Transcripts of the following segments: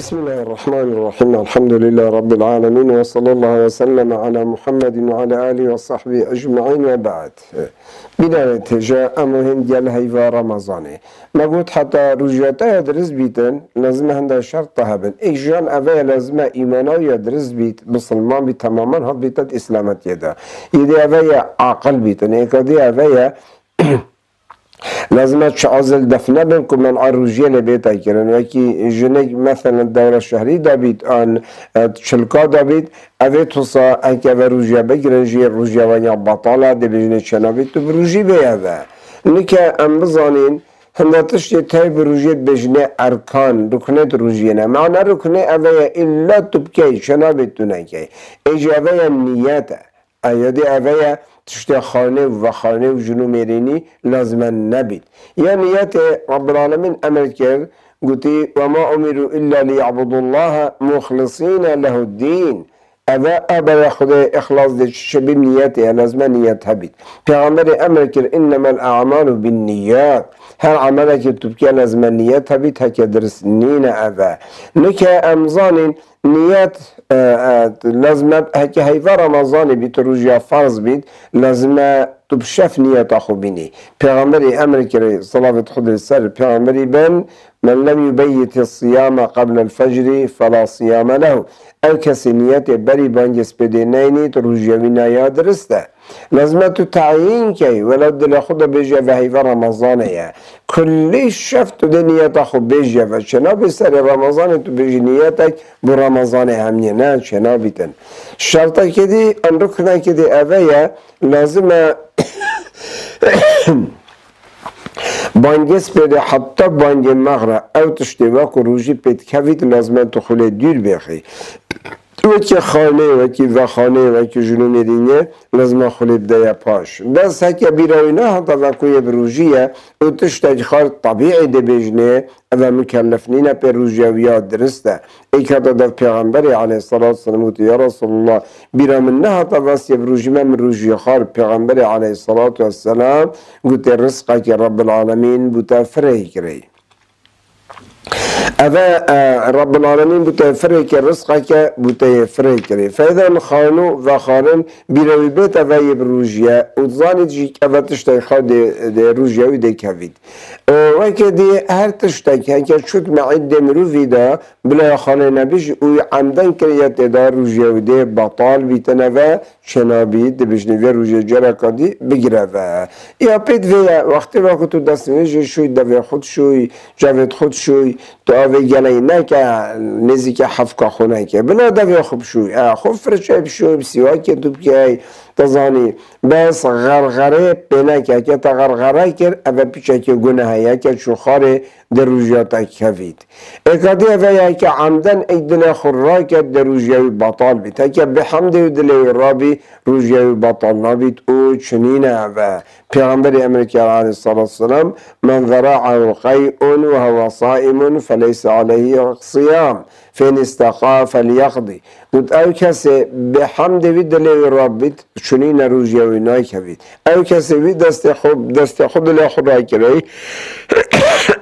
بسم الله الرحمن الرحيم الحمد لله رب العالمين وصلى الله وسلم على محمد وعلى آله وصحبه أجمعين وبعد بداية جاء أمهم ديال هيفا رمضاني ما قلت حتى رجعتها يدرس بيتن لازم هندا شرط هبن إيجان أفا لازم إيمانا يدرس بيت بسلمان بيت تماما هاد بيتت إسلامت يدا يدي أفا عقل بيتن إيكادي أفا لازم تشعزل دفنه بنكم من عروجيه لبيتا كرن وكي جنك مثلا الدورة الشهرية دابيت ان تشلكا دابيت اوه تصا اكا روجيه بگرن جي روجيه ونيا بطالة دي بجنه چنابيت تو بروجي بيهوه نكا ام بزانين هنده تشتي تاي بروجيه بجنه اركان ركنه روجيه معنى ركنه اوه الا تبكي چنابيت تو نكي ايجي اوه نياته ايادي اوه تشتي خانه و خانه و جنو ميريني لازم نبيت يعني ياتي رب العالمين أمر كر قلتي وما أمروا إلا ليعبدوا الله مخلصين له الدين أبا ياخذ إخلاص دي شبه نياتي لازم نيات هبيت پیغمبر أمر كر إنما الأعمال بالنيات هر عملك تبكي لازم نيات هبيت هكا درس نينا أبا نكا أمزان نيات لازم هكا هيفا رمضان بيت رجع فرض بيت لازم تبشف نيات أخو بيني پیغمبر أمر كري صلاة حضر السر پیغمبر بن من لم يبيت الصيام قبل الفجر فلا صيام له او کسی نیت بری بانجس بدینینی رجع وینا درسته لازم تو تعیین کی ولو دل خود بيجي و هيفا رمضان يا كل شفت دنيات اخو بيجي و شنا بسر رمضان تو بيجي نيتك برمضان همني نه شنا بيتن شرطه كدي ان ركنه كدي اويا لازم بانجس بده حتى بانج مغرى او تشتباك روجي بيت كافيت لازم تخلي دير بيخي وكي خانه وكي وخانه وكي جنو ميرينيه لازم خلي بدايا باش بس هكا بيراوينا حتى وكوية بروجية وتشتاج خار طبيعي دي بيجنيه او مكلفنين بروجيوية درسته اي كاتا دا پیغمبري عليه الصلاة والسلام يا رسول الله بيرا منها حتى واسي بروجي من روجي خار پیغمبري عليه الصلاة والسلام قلت رزقك رب العالمين بتا فرهي كري أذا رب العالمين بتفرق رزقك بتفرق كري فإذا خانو وخارن بيروي بيت أذا يبروجيا وتزاني تجيك أذا تشتاي خاد روجيا ودي كافيد وكدي هر تشتاي هكا شوت معد مروفي دا بلا خانه نبيش وعمدن كريات دا روجيا ودي بطال بيتنفا شنابيد بجنبي روجيا جركا دي بگرفا يا بيت فيا وقت دستنجي شوي دفع خود شوي جاوت خود شوي تو آوه گلی نکه نزدیک حفظ خونه که بلا دوی خوب شوی خوب فرشه بشوی بسیوه که تو بکی تزانی بس غرغره بینه که تا غرغره کر اوه پیچه که گناه که چوخاره در روژیاتا کفید اکادی اوه که عمدن ای دل خورا که در روژیوی بطال بید که بحمد دلی رابی روژیوی بطال نبید او چنینه اوه پیغمبر امریکا علیه الصلاة والسلام من ذراعه قيء وهو صائم فليس عليه صيام فإن استقى فليقضي قلت او کسی بحمد وید لی رابید چنین روژیه و نای کبید او کسی وید دست خود لی خود را کری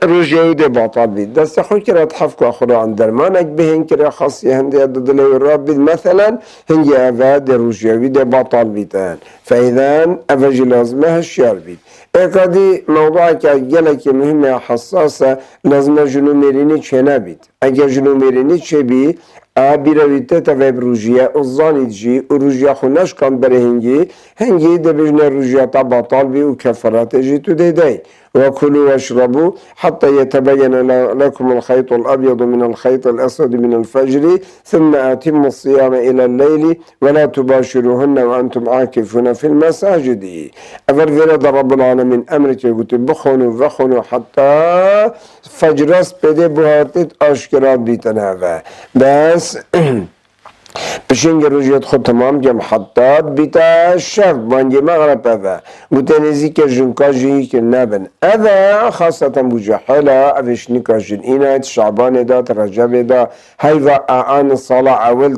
روژیه وید باطل بید دست خود کرد حفظ خود را اندرمانک به هنگ کرد خاصی هنده دلی رابید مثلا هنگی اوه در روژیه وید باطل بیدن فایدن اوه جلازمه هشیار بید اکادی موضوع که گلک مهمه حساسه لازم جنو میرینی چه نبید اگر جنو میرینی چه بی بیرویته تا وی روژیه ازانید جی و روژیه خونش کن بره هنگی ده بجنه روژیه تا باطال بی و کفرات جی تو دیده وكلوا واشربوا حتى يتبين لكم الخيط الأبيض من الخيط الأسود من الفجر ثم أتموا الصيام إلى الليل ولا تباشروهن وأنتم عاكفون في المساجد أفر فرد رب العالمين أمرك قلت بخونوا وخونوا حتى فجرس بده بهاتت أشكرات بيتنهفا بس بشنگ روژیت خود تمام جم حتی بیتا شف بانجی مغرب اوه بوتنزی که جنکا جنگی که نبن اوه خاصتا بجحلا اوش نکا جن اینایت شعبان دا رجب دا هیو آن صلاة اول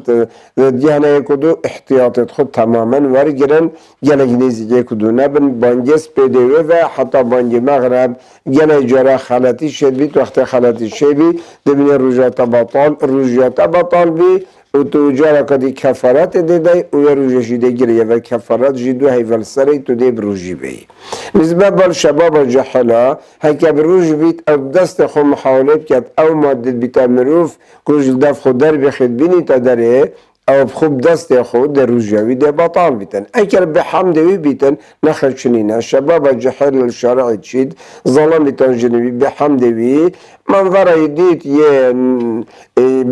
دیهنه یکدو احتیاطت خود تماما ورگرن گلک نیزی یکدو نبن بانجیس پیدوه و حتی بانجی مغرب گلک جرا خلطی شد بید وقت خلطی شد بید دبین روژیات بطال بی و تو جارا کدی کفارت دیده و یا روژه جیده گیره و کفارت جیدو هیول سری تو دی بروژی بی نسبت بال شباب جحلا هکا بروژ بیت او دست خو محاولت کرد او مادد بیتا مروف کجل دف خود در بخید بینی تا داره او بخوب دست خود در روژاوی ده بطال بیتن اگر بحمدوی بیتن نخل چنینه شباب جحل الشارع تشید ظلم بیتن جنوی بحمدوی منظره دید یه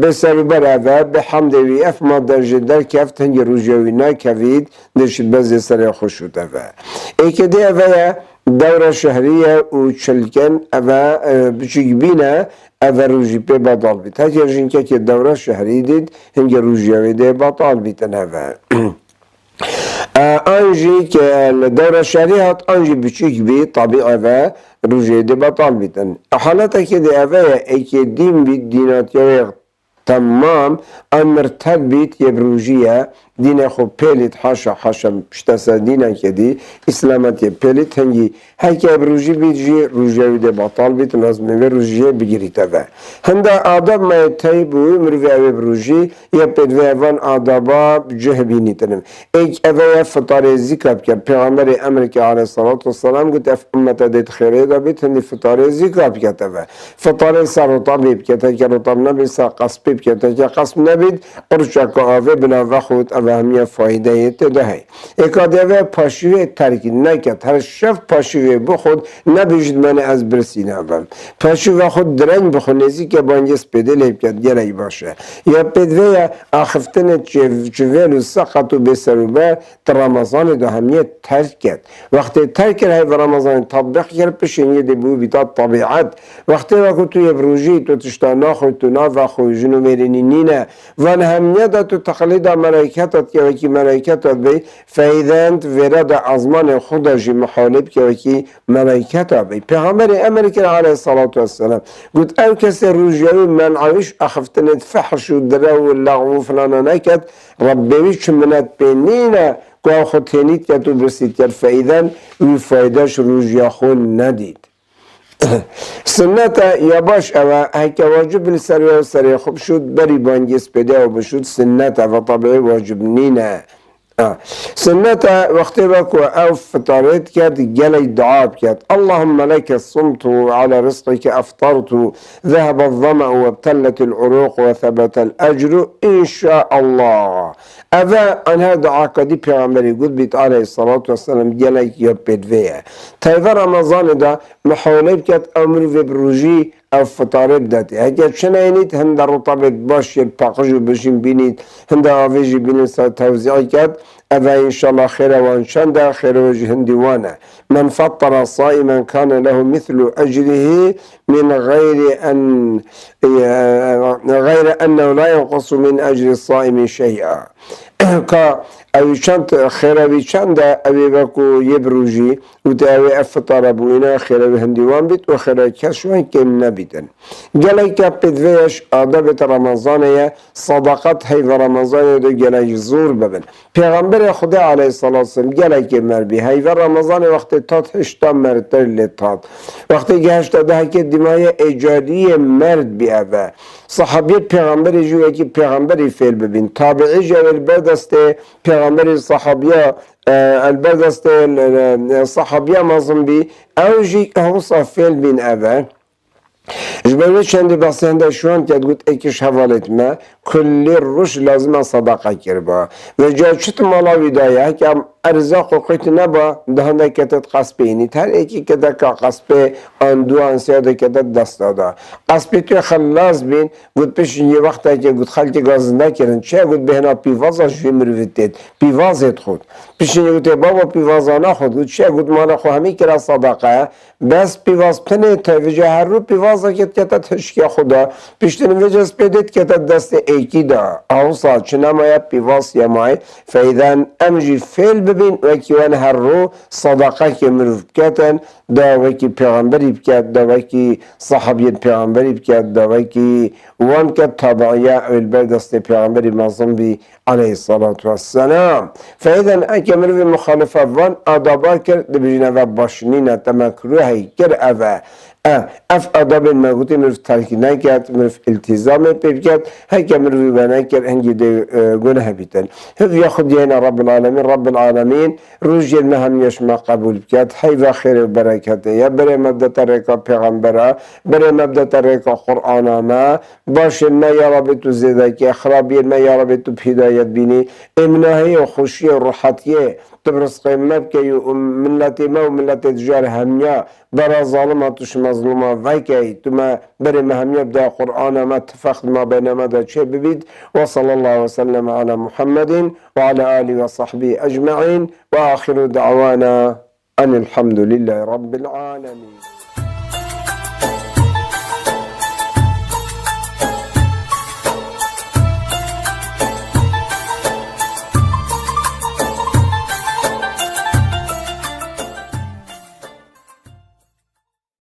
بسر برای بحمدوی اف ما در جدر کفت هنگی روژاوی نکوید درشد بزی سر خوشوت افا ایکه ده افا دورة شهرية وشلكن أفا بشيك بينا أفا روجي بي بطال بيت هكي رجين كاكي الدورة الشهرية ديد هنجي روجي دي بطال بيتن أفا أنجي كالدورة الشهرية هات أنجي بشيك بي طبيعي أفا روجي دي بطال بيتن حالتك دي أفا ايكي دين بيت دينات يويغ تمام امرتب بیت یه بروجیه دین خو پیلیت حاشا پشتاسا دینه کدی اسلامت یه پیلیت هنگی هکی بروجی بیت جی روجیوی ده باطال بیت لازمه و روجیه بگیریت اوه هنده آداب ما تایبوی مروی اوه بروجی یه پیدوی اوان آدابا جه بینی تنم ایک اوه فطار زیکاب که پیغمبر امریکا علیه الصلاة والسلام گوت اف امت دیت خیره دا بیت هندی فطار زیکاب که اوه فطار سر رطاب بیت که رطاب نبی سا قصبی که قسم نبید قرچک آوه بلا وخود اوه همیه فایده تدهی اکاده اوه پاشوه ترکی نکد هر شف پاشوه بخود نبیشد من از برسینه اوه پاشوه خود درنگ بخود نزی که بانجس پیده لیب کد گلی باشه یا پیدوه آخفتن چویل و سقط و بسر و بر در رمضان ده همیه ترک کد وقتی ترک کد های رمضان تطبیق کرد پشنیه ده بو بیتاد طبیعت وقتی وقتی توی بروجی تو تشتانا خود تو ناف خوی جنو میرینی نینه وان همیه ده تو تقلید ملائکتات که وکی ملائکتات بی فایدند ورد ازمان خود جی محالب که وکی ملائکتات بی پیغمبر امریکا علیه الصلاة والسلام گوت او کسی روژیوی منعوش اخفتنت فحش و دره و لغو فلانا نکد ربیوی چمنت بینینه که خود تینید که تو برسید کرد فایدن وی فایدهش روژیا خون ندید سنت یا باش اوه هکه واجب سری خوب شد بری بانگیس بده و بشود سنت و طبعی واجب نینه سنت وقتی بکو او فطارت کرد گلی دعاب کرد اللهم لك صمت على رزقك افطرت ذهب الظمأ وابتلت العروق وثبت الاجر ان شاء الله اوه انها دعا کدی پیغمبری گود بیت علیه الصلاة والسلام گلی یاب بدویه تایوه رمضان دا محاوله کرد امر و بروجی او فطاره بداتی اگر چنه اینید هنده رطبت باش یه پاقشو بشین بینید هنده آویجی بینید سا توزیعی کرد اوه انشالله خیره وانشنده خیره وجه هندیوانه من فطر صائما كان له مثل أجره من غير أنه لا ينقص من أجر الصائم شيئا که اوی چند خیروی چند اوی بکو یه بروجی و تا اوی افطار بوینا خیروی هندیوان بیت و خیروی کشوان کم نبیتن گلی که پدویش آدابت رمضانه صداقت حیف رمضانه دو گلی زور ببن پیغمبر خدا علیه الصلاة والسلام گلی که مربی حیف رمضانه وقتی تات هشتا مردتر لیتات وقتی که هشتا ده که دیمای اجاری مرد بی اوه صحابیت پیغمبری جوی که پیغمبری فیل ببین تابعی جوی بردست پیغمبری صحابیا البردست صحابیا مازم بی اوجی اوصا فیل بین اوه جبريل چند بحث هنده شوان که گوت ایکش حوالت ما کلی روش لازم صداقه کربا و جا چت مالا ویدایه که ارزاق و قیت نبا دهنده کتت قصبینی هر ایکی که دکا قصب آن دو انسیاده کتت دست داده قصبی توی خلاص بین گود پیش یه وقتا که گود خلک گاز نکرن چه گود بهنا پیوازا شوی مرویتید پیوازت خود پیش گود بابا پیوازانا خود گود چه گود مالا خو همی کرا صدقه بس پیواز پنه تا وجه هر رو پیوازا کتت هشکی خدا پیشتن وجه سپیدت کتت دست ایکی دا اوصا چنما پیواز یمای فایدن امجی فیل ببین وکی وان هر رو صدقه که مروف کتن دا وکی پیغمبری بکت دا وکی صحابیت پیغمبری بکت دا وکی وان که تابعیه البرد دست پیغمبری مظلم بی علیه الصلاة والسلام فایدن اکی مروف مخالفه وان آدابا کرد بجنه و باشنینه تمکروهی کر اوه اف آداب الموجودی مرف ترکی نکرد مرف التزام پیب کرد هکه مرفی بنکرد هنگی ده گناه بیتن هف یاخد یهنا رب العالمین روز جلمه همیش ما قبول کرد حیو خیر و برکته یا بره مبدت ریکا پیغمبره بره مبدت ریکا قرآن ما باشه ما یا رب تو زیده که خرابی ما یا رب تو هدایت بینی امناهی و خوشی و روحتیه تبرز قیمت که ملت ما و ملت تجار همیا برا ظالماتش مظلومه وکی تو ما بری مهمیه بدا قرآن ما اتفاق ما بین ما دا چه ببید و صلی الله وسلم على محمد و على آله و صحبه اجمعین و آخر دعوانا ان الحمد لله رب العالمين.